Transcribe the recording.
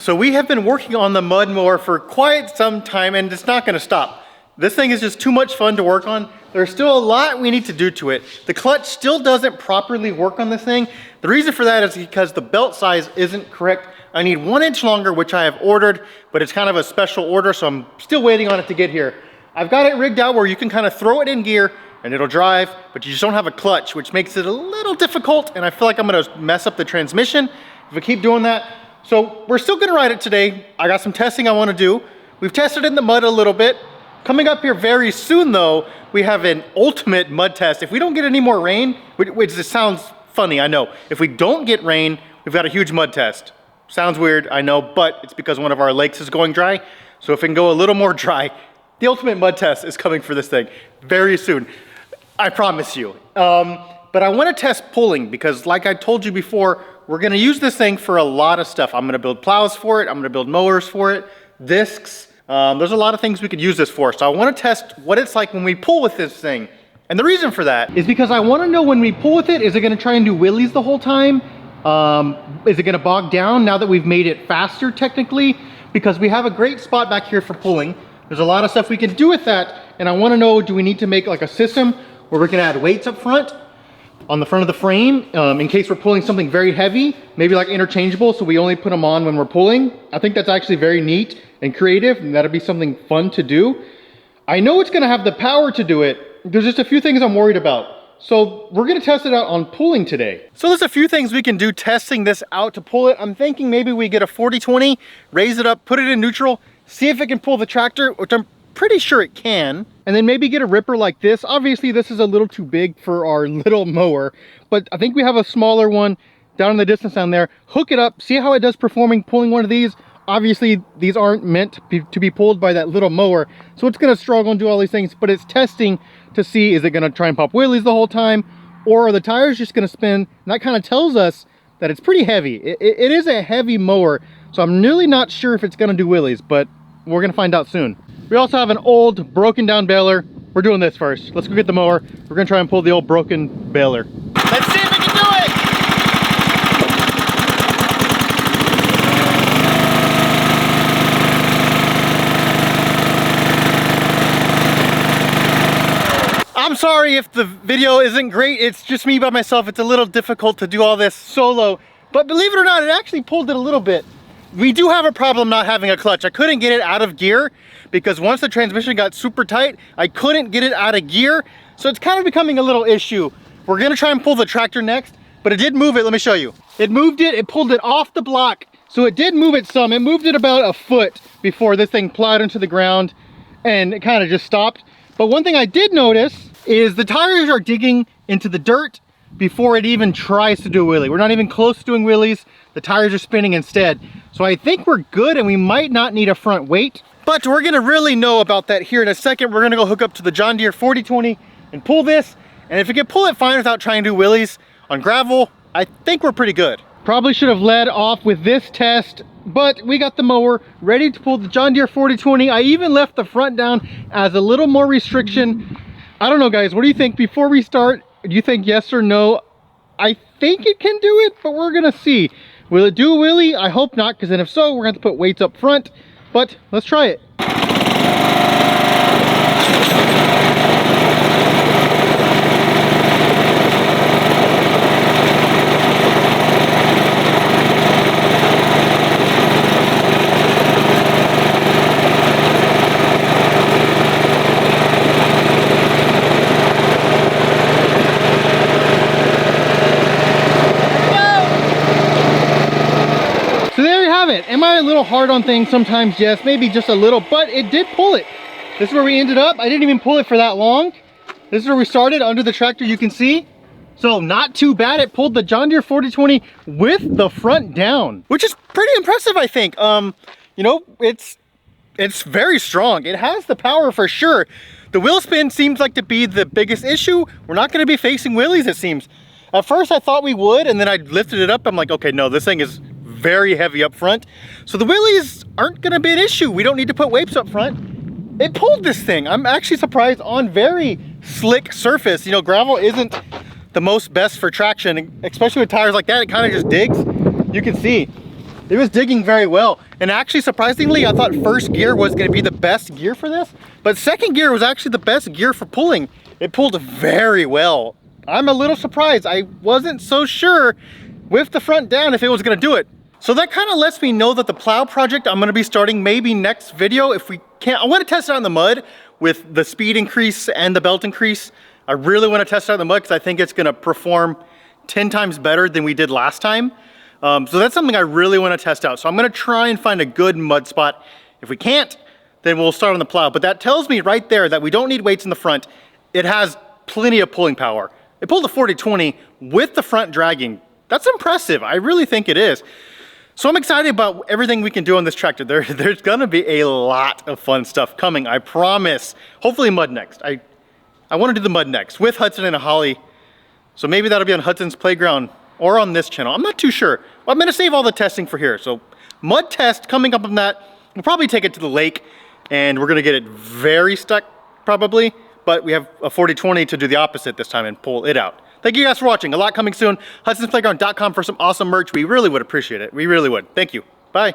So we have been working on the Mud Mower for quite some time and it's not gonna stop. This thing is just too much fun to work on. There's still a lot we need to do to it. The clutch still doesn't properly work on this thing. The reason for that is because the belt size isn't correct. I need 1 inch longer, which I have ordered, but it's kind of a special order, so I'm still waiting on it to get here. I've got it rigged out where you can kind of throw it in gear and it'll drive, but you just don't have a clutch, which makes it a little difficult, and I feel like I'm gonna mess up the transmission if I keep doing that. So we're still gonna ride it today. I got some testing I wanna do. We've tested it in the mud a little bit. Coming up here very soon though, we have an ultimate mud test. If we don't get any more rain, which this sounds funny, I know. If we don't get rain, we've got a huge mud test. Sounds weird, I know, but it's because one of our lakes is going dry. So if it can go a little more dry, the ultimate mud test is coming for this thing very soon. I promise you. But I wanna test pulling because like I told you before, we're gonna use this thing for a lot of stuff. I'm gonna build plows for it, I'm gonna build mowers for it, discs. There's a lot of things we could use this for. So I wanna test what it's like when we pull with this thing. And the reason for that is because I wanna know when we pull with it, is it gonna try and do wheelies the whole time? Is it gonna bog down now that we've made it faster technically? Because we have a great spot back here for pulling. There's a lot of stuff we can do with that. And I wanna know, do we need to make like a system where we can add weights up front on the front of the frame in case we're pulling something very heavy, maybe like interchangeable, so we only put them on when we're pulling. I think that's actually very neat and creative, and that'll be something fun to do. I know it's gonna have the power to do it. There's just a few things I'm worried about. So we're gonna test it out on pulling today. So there's a few things we can do testing this out to pull it. I'm thinking maybe we get a 40-20, raise it up, put it in neutral, see if it can pull the tractor, which I'm pretty sure it can. And then maybe get a ripper like this. Obviously this is a little too big for our little mower, but I think we have a smaller one down in the distance down there. Hook it up, see how it does performing pulling one of these. Obviously these aren't meant to be pulled by that little mower, so it's gonna struggle and do all these things, but it's testing to see, is it gonna try and pop wheelies the whole time, or are the tires just gonna spin? And that kind of tells us that it's pretty heavy. It is a heavy mower, so I'm really not sure if it's gonna do wheelies, but we're gonna find out soon. We also have an old broken down baler. We're doing this first. Let's go get the mower. We're gonna try and pull the old broken baler. Let's see if we can do it! I'm sorry if the video isn't great. It's just me by myself. It's a little difficult to do all this solo, but believe it or not, it actually pulled it a little bit. We do have a problem not having a clutch. I couldn't get it out of gear because once the transmission got super tight, I couldn't get it out of gear. So it's kind of becoming a little issue. We're gonna try and pull the tractor next, but it did move it. Let me show you. It moved it, it pulled it off the block. So it did move it some. It moved it about a foot before this thing plowed into the ground and it kind of just stopped. But one thing I did notice is the tires are digging into the dirt before it even tries to do a wheelie. We're not even close to doing wheelies. The tires are spinning instead. So I think we're good and we might not need a front weight, but we're gonna really know about that here in a second. We're gonna go hook up to the John Deere 40-20 and pull this. And if we can pull it fine without trying to do wheelies on gravel, I think we're pretty good. Probably should have led off with this test, but we got the mower ready to pull the John Deere 40-20. I even left the front down as a little more restriction. I don't know guys, what do you think before we start? Do you think yes or no? I think it can do it, but we're gonna see. Will it do a wheelie? I hope not, because then if so, we're gonna have to put weights up front, but let's try it. Am I a little hard on things sometimes? Yes, maybe just a little, but it did pull it. This is where we ended up. I didn't even pull it for that long. This is where we started under the tractor, you can see. So not too bad. It pulled the John Deere 40-20 with the front down, which is pretty impressive, I think. You know, it's very strong. It has the power for sure. The wheel spin seems like to be the biggest issue. We're not going to be facing wheelies, it seems. At first I thought we would, and then I lifted it up. I'm like, okay, no, this thing is very heavy up front. So the wheelies aren't gonna be an issue. We don't need to put weights up front. It pulled this thing. I'm actually surprised on very slick surface. You know, gravel isn't the most best for traction, especially with tires like that. It kind of just digs. You can see. It was digging very well. And actually, surprisingly, I thought first gear was gonna be the best gear for this, but second gear was actually the best gear for pulling. It pulled very well. I'm a little surprised. I wasn't so sure with the front down if it was gonna do it. So that kind of lets me know that the plow project I'm gonna be starting maybe next video if we can't. I wanna test it out in the mud with the speed increase and the belt increase. I really wanna test it out in the mud because I think it's gonna perform 10 times better than we did last time. So that's something I really want to test out. So I'm going to try and find a good mud spot. If we can't, then we'll start on the plow. But that tells me right there that we don't need weights in the front. It has plenty of pulling power. It pulled a 40-20 with the front dragging. That's impressive. I really think it is. So I'm excited about everything we can do on this tractor. There's going to be a lot of fun stuff coming, I promise. Hopefully mud next. I want to do the mud next with Hudson and a Holly. So maybe that'll be on Hudson's playground or on this channel. I'm not too sure. Well, I'm gonna save all the testing for here. So mud test coming up on that. We'll probably take it to the lake and we're gonna get it very stuck probably, but we have a 40-20 to do the opposite this time and pull it out. Thank you guys for watching. A lot coming soon. Hudson'sPlayground.com for some awesome merch. We really would appreciate it. We really would. Thank you. Bye.